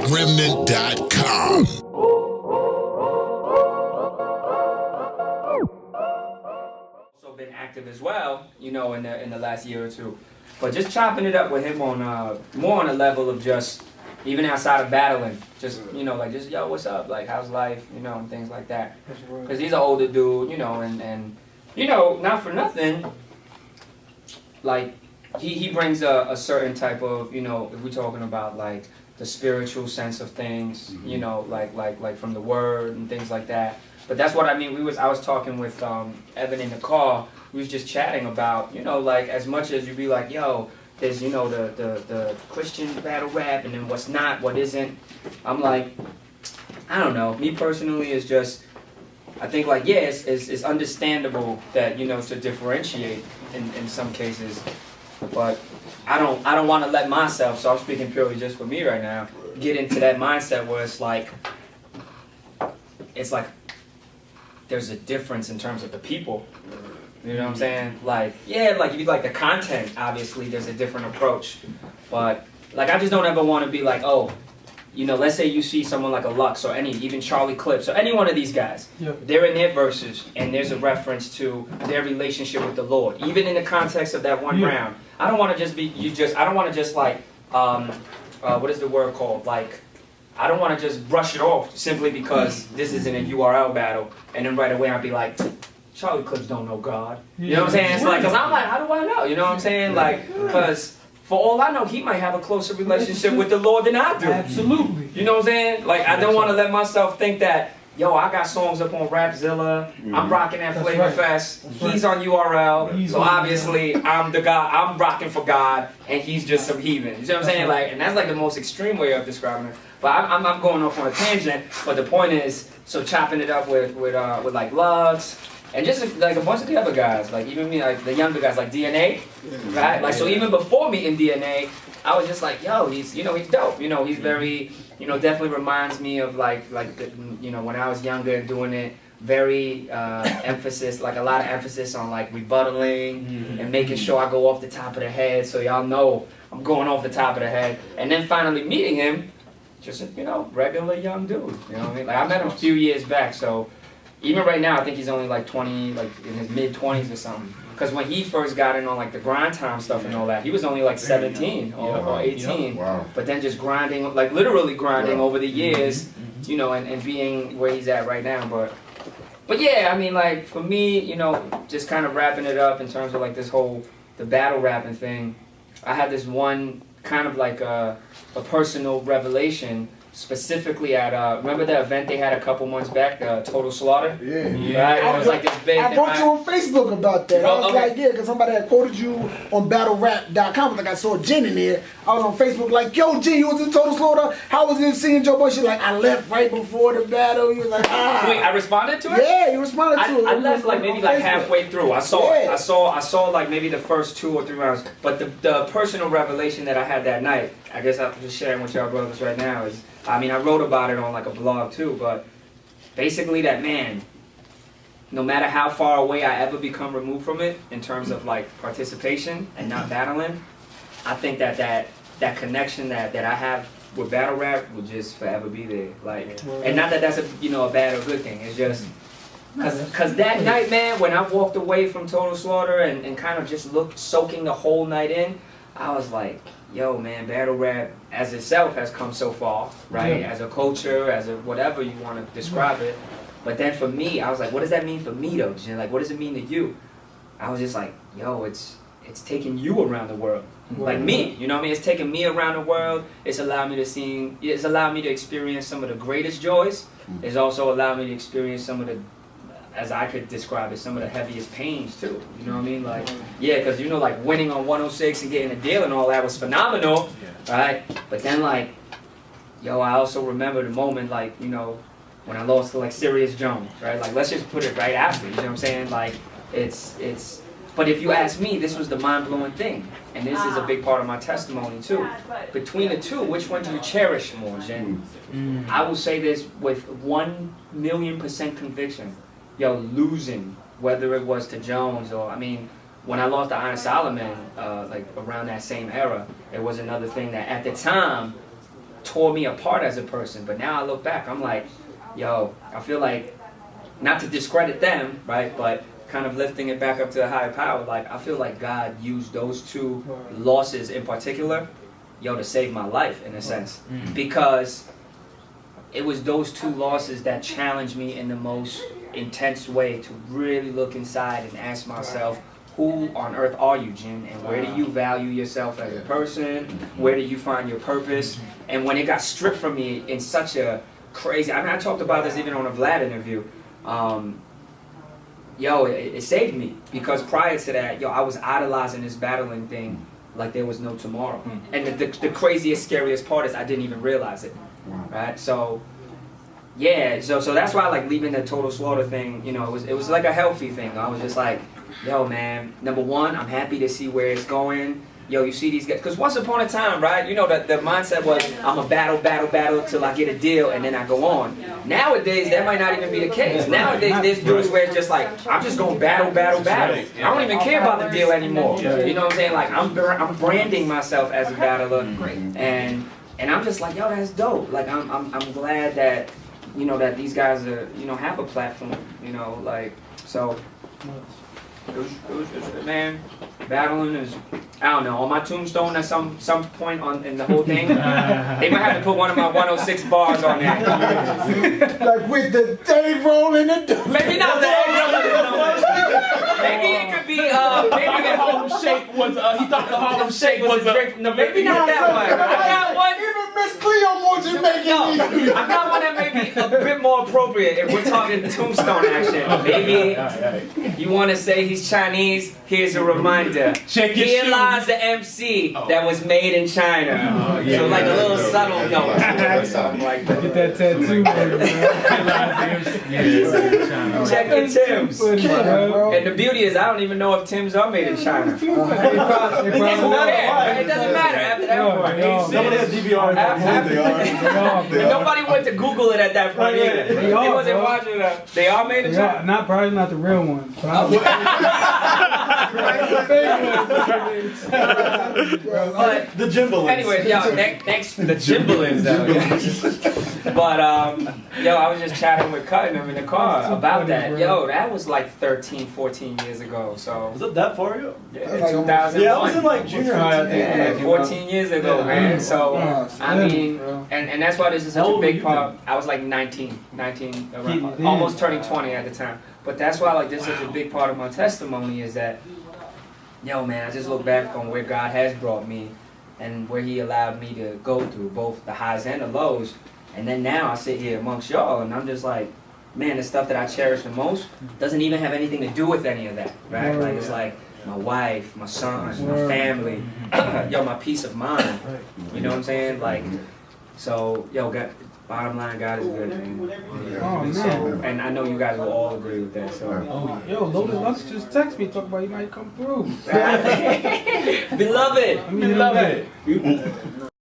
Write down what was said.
TheRemnant.com. Also been active as well, you know, in the last year or two. But just chopping it up with him on more on a level of just even outside of battling, just you know, like just yo, what's up, like how's life, you know, and things like that. Because he's an older dude, you know, and you know, not for nothing, like he brings a certain type of, you know, if we're talking about like the spiritual sense of things, you know, like from the word and things like that. But that's what I mean. I was talking with Evan in the car. We was just chatting about, you know, like as much as you be like, yo, there's, you know, the Christian battle rap and then what's not, what isn't. I'm like, I don't know. Me personally is just, I think like, yeah, it's understandable that, you know, to differentiate in some cases. But I don't want to let myself, so I'm speaking purely just for me right now, get into that mindset where it's like there's a difference in terms of the people. You know what I'm saying? Like, yeah, like if you like the content, obviously there's a different approach. But like I just don't ever want to be like, oh, you know, let's say you see someone like a Lux or even Charlie Clips or any one of these guys. Yeah. They're in their verses and there's a reference to their relationship with the Lord. Even in the context of that one round. I don't want to just be, I don't want to just like, what is the word called? Like, I don't want to just brush it off simply because this isn't a URL battle. And then right away I'd be like, Charlie Clips don't know God. You know what I'm saying? It's like, because I'm like, how do I know? You know what I'm saying? Like, because for all I know, he might have a closer relationship with the Lord than I do. Absolutely. You know what I'm saying? Like, I don't want to let myself think that, yo, I got songs up on Rapzilla. I'm rocking at Flavor Fest. He's on URL. So obviously, I'm the guy. I'm rocking for God, and he's just some heathen. You see what I'm saying? Like, and that's like the most extreme way of describing it. But I'm going off on a tangent. But the point is, so chopping it up with like Lugs. And just like a bunch of the other guys, like even me, like the younger guys, like DNA, right? Like so, even before meeting DNA, I was just like, yo, he's dope. You know, he's very, you know, definitely reminds me of like the, you know, when I was younger and doing it. Very emphasis, like a lot of emphasis on like rebuttaling and making sure I go off the top of the head, so y'all know I'm going off the top of the head. And then finally meeting him, just a, you know, regular young dude. You know what I mean? Like I met him a few years back, so. Even right now, I think he's only like 20, like in his mid-20s or something. Because when he first got in on like the grind time stuff and all that, he was only like 17 or 18. Wow. But then just grinding, like literally grinding over the years, you know, and being where he's at right now. But yeah, I mean, like for me, you know, just kind of wrapping it up in terms of like this whole, the battle rapping thing, I had this one kind of like a personal revelation. Specifically at, remember the event they had a couple months back, Total Slaughter? Yeah. Right? It was like this big... I brought you on Facebook about that. I was like, yeah, because somebody had quoted you on BattleRap.com. Like I saw Jen in there. I was on Facebook like, yo, Jen, you was in Total Slaughter? How was it seeing Joe Boy? She's like, I left right before the battle. You was like, ah. Wait, I responded to it? Yeah, you responded to it. I left like maybe like halfway through. I saw it. I saw like maybe the first 2 or 3 rounds. But the personal revelation that I had that night, I guess I'm just sharing with y'all brothers right now is, I mean, I wrote about it on like a blog too, but basically that, man, no matter how far away I ever become removed from it in terms of like participation and not battling, I think that connection that I have with battle rap will just forever be there. Like, and not that that's a, you know, a bad or good thing. It's just cause that night, man, when I walked away from Total Slaughter and kind of just soaking the whole night in, I was like, yo, man, battle rap as itself has come so far, right? As a culture, as a whatever you want to describe it. But then for me, I was like, what does that mean for me though? Like, what does it mean to you? I was just like, yo, it's taking you around the world. Like me, you know what I mean? It's taking me around the world. It's allowed me to experience some of the greatest joys. It's also allowed me to experience some of the, as I could describe it, some of the heaviest pains too. You know what I mean? Like, yeah, because you know, like winning on 106 and getting a deal and all that was phenomenal, right? But then like, yo, I also remember the moment, like, you know, when I lost to like Sirius Jones, right? Like, let's just put it right after, you know what I'm saying? Like, it's, but if you ask me, this was the mind-blowing thing. And this is a big part of my testimony too. Between the two, which one do you cherish more, Jen? I will say this with 1,000,000% conviction. Yo, losing, whether it was to Jones or, I mean, when I lost to Iron Solomon, like around that same era, it was another thing that at the time tore me apart as a person. But now I look back, I'm like, yo, I feel like, not to discredit them, right, but kind of lifting it back up to a higher power, like, I feel like God used those two losses in particular, to save my life, in a sense. Because it was those two losses that challenged me in the most intense way to really look inside and ask myself, who on earth are you, Jin? And where do you value yourself as a person? Where do you find your purpose? And when it got stripped from me in such a crazy, I mean, I talked about this even on a Vlad interview. It saved me, because prior to that, I was idolizing this battling thing like there was no tomorrow. And the craziest, scariest part is I didn't even realize it, right? So, yeah, so that's why, like, leaving the Total Slaughter thing, it was like a healthy thing. I was just like, yo, man, number one, I'm happy to see where it's going. You see these guys, because once upon a time, right, the mindset was, I'm a battle till I get a deal, and then I go on. Nowadays, that might not even be the case. Nowadays, there's dudes where it's just like, I'm just going battle. I don't even care about the deal anymore. You know what I'm saying? Like, I'm branding myself as a battler, and I'm just like, yo, that's dope. Like, I'm glad that, that these guys are, have a platform, like, so. It was just, man, battling is, I don't know, on my tombstone at some point in the whole thing, they might have to put one of my 106 bars on there. Like with the Dave rolling and maybe not the maybe it could be, maybe the Harlem Shake was, he thought the Harlem Shake was no, maybe not that one. I got one. Even Miss Cleo wants you making me. I got one that may be a bit more appropriate if we're talking tombstone action. Maybe you want to say he's Chinese, here's a reminder. Here lies the MC that was made in China. So like a little subtle note or something like that. Get that tattoo, Check your Timbs. And the beauty is, I don't even know if Timbs are made in China. It doesn't matter after that point. Somebody has DVR. Nobody went to Google it at that point either. They wasn't watching it. They are made in China? Probably not the real ones. But the Jimbalins. Anyway, next the Jimbalins though. But I was just chatting with Cutting in the car about that. That was like 13, 14 years ago. So was it that far ago? Yeah, 2001. Yeah, I was in like junior high, I think. Yeah, 14 years ago, man. So I mean, and that's why this is such a big part. I was like 19, around, almost turning 20 at the time. But that's why, like, this is such a big part of my testimony is that, man, I just look back on where God has brought me and where He allowed me to go through both the highs and the lows. And then now I sit here amongst y'all and I'm just like, man, the stuff that I cherish the most doesn't even have anything to do with any of that, right? Like, it's like my wife, my son, my family, my peace of mind. You know what I'm saying? Like, so, bottom line, God is good, man. So, and I know you guys will all agree with that. So, Loaded Lux just text me, talk about he might come through. Beloved. Beloved.